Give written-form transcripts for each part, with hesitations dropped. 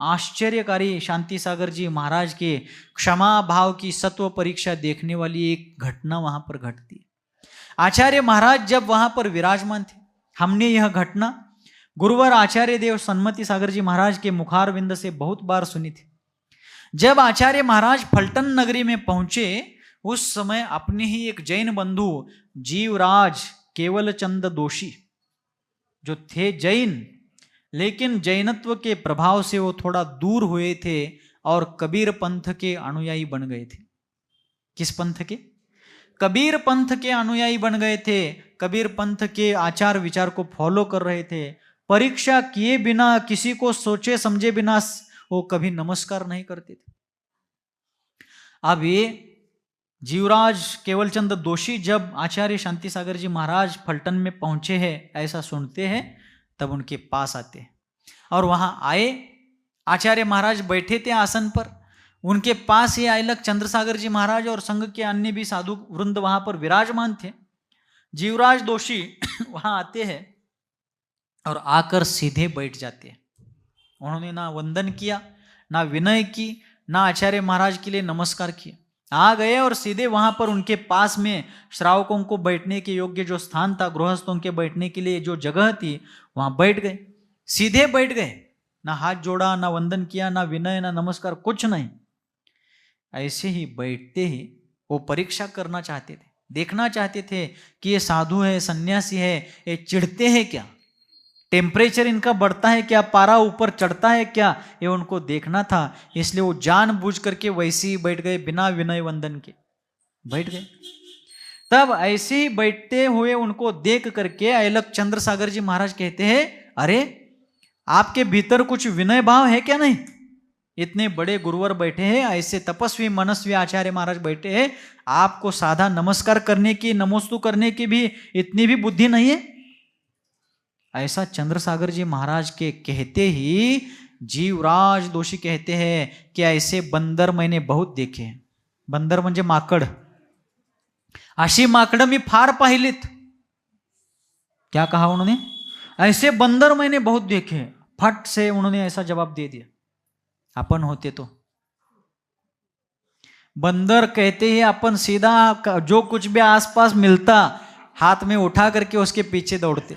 आश्चर्यकारी शांति सागर जी महाराज के क्षमा भाव की सत्व परीक्षा देखने वाली एक घटना वहां पर घटती है। आचार्य महाराज जब वहां पर विराजमान थे, हमने यह घटना गुरुवर आचार्य देव सन्मति सागर जी महाराज के मुखारविंद से बहुत बार सुनी थी। जब आचार्य महाराज फलटन नगरी में पहुंचे, उस समय अपने ही एक जैन बंधु जीवराज केवलचंद दोषी, जो थे जैन, लेकिन जैनत्व के प्रभाव से वो थोड़ा दूर हुए थे और कबीर पंथ के अनुयायी बन गए थे। किस पंथ के? कबीर पंथ के अनुयायी बन गए थे। कबीर पंथ के आचार विचार को फॉलो कर रहे थे। परीक्षा किए बिना, किसी को सोचे समझे बिना वो कभी नमस्कार नहीं करते थे। अब ये जीवराज केवलचंद दोषी जब आचार्य शांति सागर जी महाराज फलटन में पहुंचे हैं, ऐसा सुनते हैं, तब उनके पास आते हैं और वहां आए। आचार्य महाराज बैठे थे आसन पर, उनके पास ही आयलक चंद्रसागर जी महाराज और संघ के अन्य भी साधु वृंद वहां पर विराजमान थे। जीवराज दोषी वहां आते हैं और आकर सीधे बैठ जाते हैं। उन्होंने ना वंदन किया, ना विनय की, ना आचार्य महाराज के लिए नमस्कार किया। आ गए और सीधे वहां पर उनके पास में श्रावकों को बैठने के योग्य जो स्थान था, गृहस्थों के बैठने के लिए जो जगह थी, वहां बैठ गए। सीधे बैठ गए, ना हाथ जोड़ा, ना वंदन किया, ना विनय, ना नमस्कार, कुछ नहीं। ऐसे ही बैठते ही वो परीक्षा करना चाहते थे, देखना चाहते थे कि ये साधु है, सन्यासी है, ये चिढ़ते हैं क्या, टेम्परेचर इनका बढ़ता है क्या, पारा ऊपर चढ़ता है क्या, ये उनको देखना था। इसलिए वो जानबूझ करके वैसे ही बैठ गए, बिना विनय वंदन के बैठ गए। तब ऐसे ही बैठते हुए उनको देख करके अयलक चंद्रसागर जी महाराज कहते हैं, अरे आपके भीतर कुछ विनय भाव है क्या? नहीं, इतने बड़े गुरुवर बैठे हैं, ऐसे तपस्वी मनस्वी आचार्य महाराज बैठे हैं, आपको साधा नमस्कार करने की, नमोस्तु करने की भी इतनी भी बुद्धि नहीं है? ऐसा चंद्रसागर जी महाराज के कहते ही जीवराज दोषी कहते हैं कि ऐसे बंदर मैंने बहुत देखे हैं. बंदर म्हणजे माकड. अशी माकड मी फार पाहिलीत. क्या कहा उन्होंने? ऐसे बंदर मैंने बहुत देखे. फट से उन्होंने ऐसा जवाब दे दिया. अपन होते तो बंदर कहते ही अपन सीधा जो कुछ भी आसपास मिलता हाथ में उठा करके उसके पीछे दौड़ते.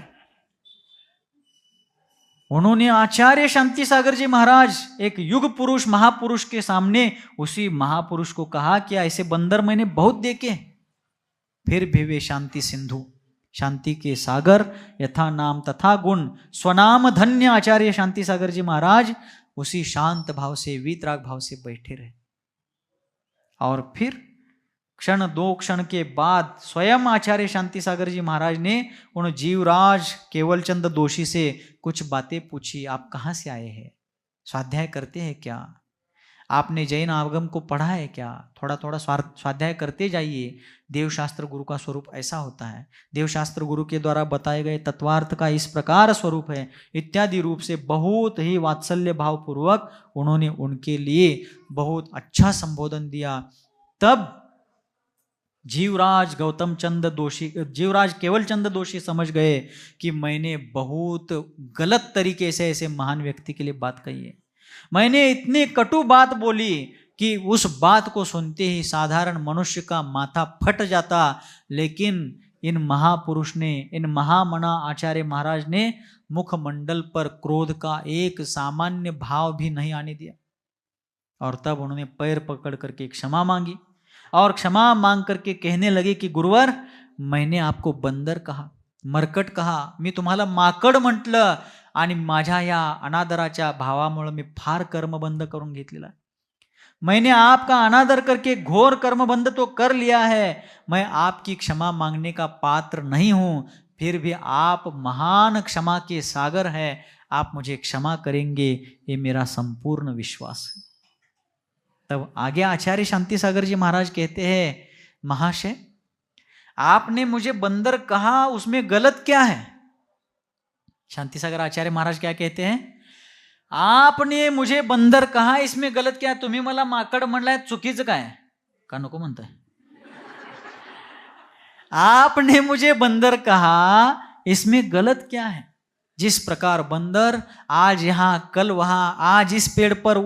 उन्होंने आचार्य शांति सागर जी महाराज एक युग पुरुष महापुरुष के सामने उसी महापुरुष को कहा कि ऐसे बंदर मैंने बहुत देखे, फिर भी वे शांति सिंधु, शांति के सागर, यथा नाम तथा गुण, स्वनाम धन्य आचार्य शांति सागर जी महाराज उसी शांत भाव से, वीतराग भाव से बैठे रहे. और फिर क्षण दो क्षण के बाद स्वयं आचार्य शांति सागर जी महाराज ने उन जीवराज केवलचंद दोषी से कुछ बातें पूछी. आप कहाँ से आए हैं? स्वाध्याय करते हैं क्या? आपने जैन आगम को पढ़ा है क्या? थोड़ा थोड़ा स्वाध्याय करते जाइए. देवशास्त्र गुरु का स्वरूप ऐसा होता है, देवशास्त्र गुरु के द्वारा बताए गए तत्वार्थ का इस प्रकार स्वरूप है, इत्यादि रूप से बहुत ही वात्सल्य भाव पूर्वक उन्होंने उनके लिए बहुत अच्छा संबोधन दिया. तब जीवराज गौतम चंद दोषी, जीवराज केवल चंद दोषी समझ गए कि मैंने बहुत गलत तरीके से ऐसे महान व्यक्ति के लिए बात कही है. मैंने इतनी कटु बात बोली कि उस बात को सुनते ही साधारण मनुष्य का माथा फट जाता. लेकिन इन महापुरुष ने, इन महामना आचार्य महाराज ने मुखमंडल पर क्रोध का एक सामान्य भाव भी नहीं आने दिया. और तब उन्होंने पैर पकड़ करके क्षमा मांगी और क्षमा मांग करके कहने लगे कि गुरुवर, मैंने आपको बंदर कहा, मरकट कहा, मी तुम्हाला माकड म्हटलं आणि माझ्या या अनादराच्या भावामुळे मी फार कर्मबंध करून घेतलेला. मैंने आपका अनादर करके घोर कर्मबंध तो कर लिया है. मैं आपकी क्षमा मांगने का पात्र नहीं हूं, फिर भी आप महान क्षमा के सागर है, आप मुझे क्षमा करेंगे, ये मेरा संपूर्ण विश्वास है. तब आगे आचार्य शांति सागर जी महाराज कहते हैं, महाशय आपने मुझे बंदर कहा, उसमें गलत क्या है? शांति सागर आचार्य महाराज क्या कहते हैं? आपने मुझे बंदर कहा, इसमें गलत क्या है? तुम्ही मला माकड म्हणलाय, चुकीचं काय का नको म्हणताय? आपने मुझे बंदर कहा, इसमें गलत क्या है? जिस प्रकार बंदर आज यहाँ कल वहाँ, आज इस पेड़ पर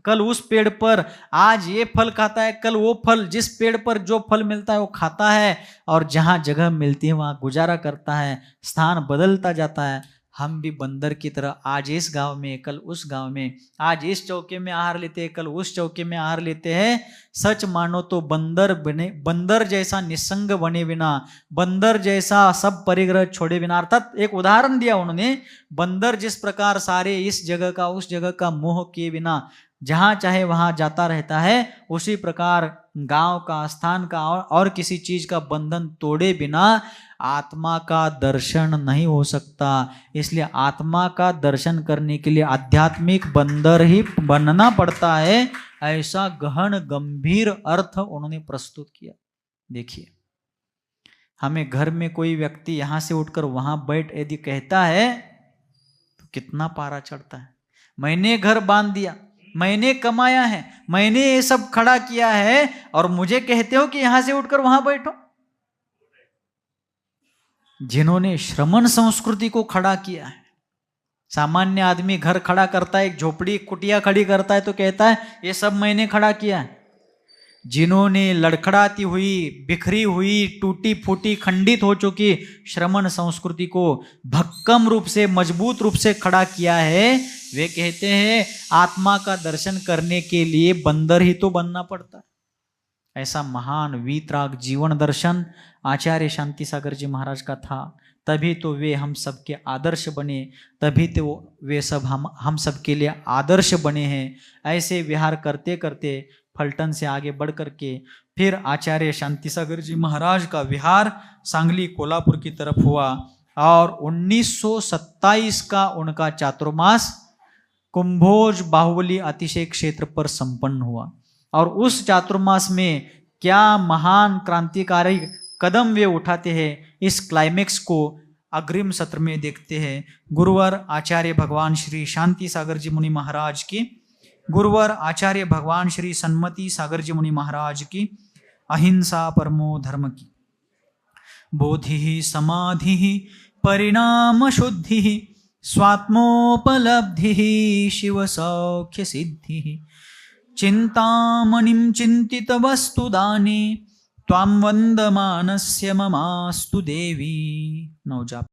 कल उस पेड़ पर, आज ये फल खाता है कल वो फल, जिस पेड़ पर जो फल मिलता है वो खाता है और जहाँ जगह मिलती है वहाँ गुजारा करता है, स्थान बदलता जाता है। हम भी बंदर की तरह आज इस गांव में कल उस गांव में, आज इस चौके में आहार लेते हैं कल उस चौके में आहार लेते हैं। सच मानो तो बंदर जैसा निसंग बने बिना, बंदर जैसा सब परिग्रह छोड़े बिना, अर्थात एक उदाहरण दिया उन्होंने, बंदर जिस प्रकार सारे इस जगह का उस जगह का मोह किए बिना जहां चाहे वहां जाता रहता है, उसी प्रकार गांव का, स्थान का और किसी चीज का बंधन तोड़े बिना आत्मा का दर्शन नहीं हो सकता। इसलिए आत्मा का दर्शन करने के लिए आध्यात्मिक बंदर ही बनना पड़ता है। ऐसा गहन गंभीर अर्थ उन्होंने प्रस्तुत किया। देखिए, हमें घर में कोई व्यक्ति यहां से उठकर वहां बैठ यदि कहता है तो कितना पारा चढ़ता है। मैंने घर बांध दिया, मैंने कमाया है, मैंने ये सब खड़ा किया है और मुझे कहते हो कि यहां से उठकर वहां बैठो। जिन्होंने श्रमण संस्कृति को खड़ा किया है, सामान्य आदमी घर खड़ा करता है, एक झोपड़ी कुटिया खड़ी करता है तो कहता है ये सब मैंने खड़ा किया है। जिन्होंने लड़खड़ाती हुई, बिखरी हुई, टूटी फूटी, खंडित हो चुकी श्रमण संस्कृति को भक्कम रूप से, मजबूत रूप से खड़ा किया है, वे कहते हैं आत्मा का दर्शन करने के लिए बंदर ही तो बनना पड़ता है। ऐसा महान वीतराग जीवन दर्शन आचार्य शांति सागर जी महाराज का था। तभी तो वे हम सब के आदर्श बने, तभी तो वे सब हम सब के लिए आदर्श बने हैं। ऐसे विहार करते करते फलटन से आगे बढ़ करके फिर आचार्य शांति सागर जी महाराज का विहार सांगली कोल्हापुर की तरफ हुआ और 1927 का उनका चातुर्मास कुंभोज बाहुबली अतिशय क्षेत्र पर संपन्न हुआ। और उस चातुर्मास में क्या महान क्रांतिकारी कदम वे उठाते हैं, इस क्लाइमेक्स को अग्रिम सत्र में देखते हैं। गुरुवर आचार्य भगवान श्री शांति सागर जी मुनि महाराज की, गुरुवर आचार्य भगवान श्री सन्मति सागर जी मुनि महाराज की, अहिंसा परमो धर्म की, बोधि समाधि परिणाम शुद्धि स्वात्मोपलब्धि शिव सौख्य सिद्धि चिंतामणिं चिंतित वस्तुदाने त्वां वंदमानस्य ममास्तु देवी। नौ जाप।